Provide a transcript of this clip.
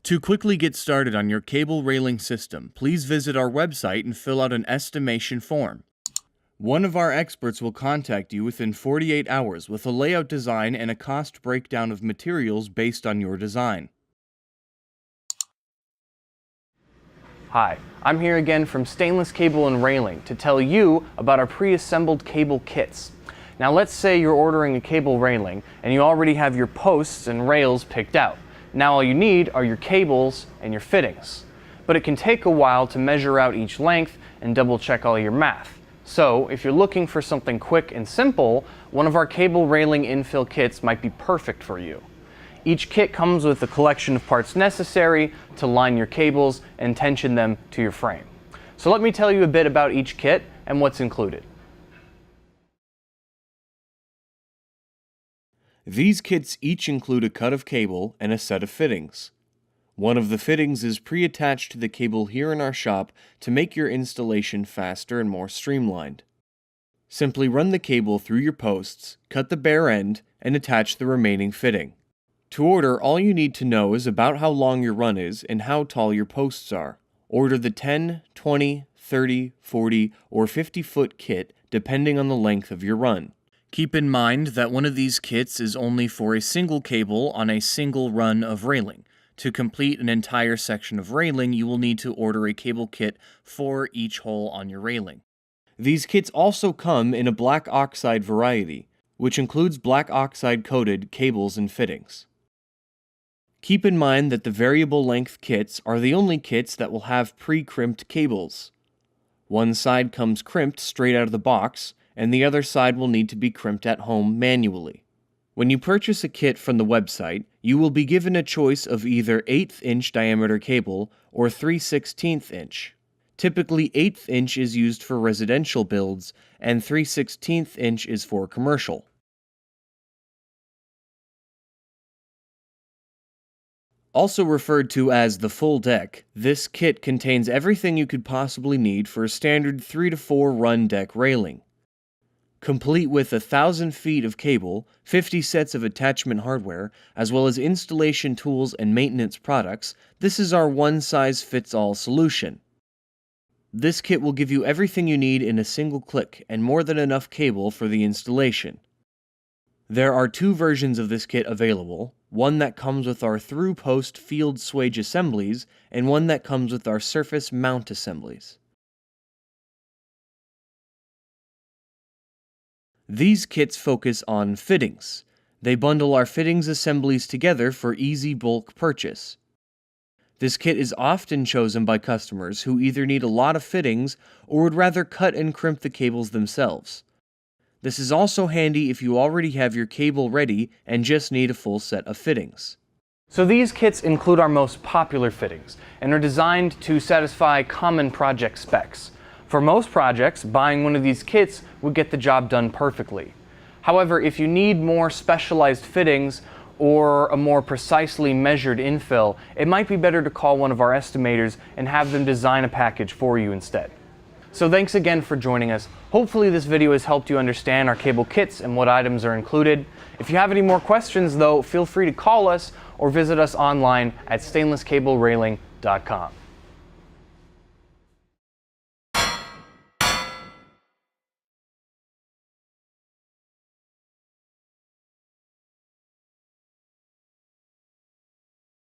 To quickly get started on your cable railing system, please visit our website and fill out an estimation form. One of our experts will contact you within 48 hours with a layout design and a cost breakdown of materials based on your design. Hi, I'm here again from Stainless Cable and Railing to tell you about our pre-assembled cable kits. Now let's say you're ordering a cable railing and you already have your posts and rails picked out. Now all you need are your cables and your fittings. But it can take a while to measure out each length and double check all your math. So if you're looking for something quick and simple, one of our cable railing infill kits might be perfect for you. Each kit comes with a collection of parts necessary to line your cables and tension them to your frame. So let me tell you a bit about each kit and what's included. These kits each include a cut of cable and a set of fittings. One of the fittings is pre-attached to the cable here in our shop to make your installation faster and more streamlined. Simply run the cable through your posts, cut the bare end, and attach the remaining fitting. To order, all you need to know is about how long your run is and how tall your posts are. Order the 10, 20, 30, 40, or 50-foot kit depending on the length of your run. Keep in mind that one of these kits is only for a single cable on a single run of railing. To complete an entire section of railing, you will need to order a cable kit for each hole on your railing. These kits also come in a black oxide variety, which includes black oxide coated cables and fittings. Keep in mind that the variable length kits are the only kits that will have pre-crimped cables. One side comes crimped straight out of the box, and the other side will need to be crimped at home manually. When you purchase a kit from the website, you will be given a choice of either 1/8 inch diameter cable or 3/16 inch. Typically 1/8 inch is used for residential builds and 3/16 inch is for commercial. Also referred to as the full deck, this kit contains everything you could possibly need for a standard 3 to 4 run deck railing. Complete with 1,000 feet of cable, 50 sets of attachment hardware, as well as installation tools and maintenance products, this is our one-size-fits-all solution. This kit will give you everything you need in a single click and more than enough cable for the installation. There are 2 versions of this kit available, one that comes with our through-post field swage assemblies and one that comes with our surface mount assemblies. These kits focus on fittings. They bundle our fittings assemblies together for easy bulk purchase. This kit is often chosen by customers who either need a lot of fittings or would rather cut and crimp the cables themselves. This is also handy if you already have your cable ready and just need a full set of fittings. So these kits include our most popular fittings and are designed to satisfy common project specs. For most projects, buying one of these kits would get the job done perfectly. However, if you need more specialized fittings or a more precisely measured infill, it might be better to call one of our estimators and have them design a package for you instead. So thanks again for joining us. Hopefully this video has helped you understand our cable kits and what items are included. If you have any more questions though, feel free to call us or visit us online at stainlesscablerailing.com.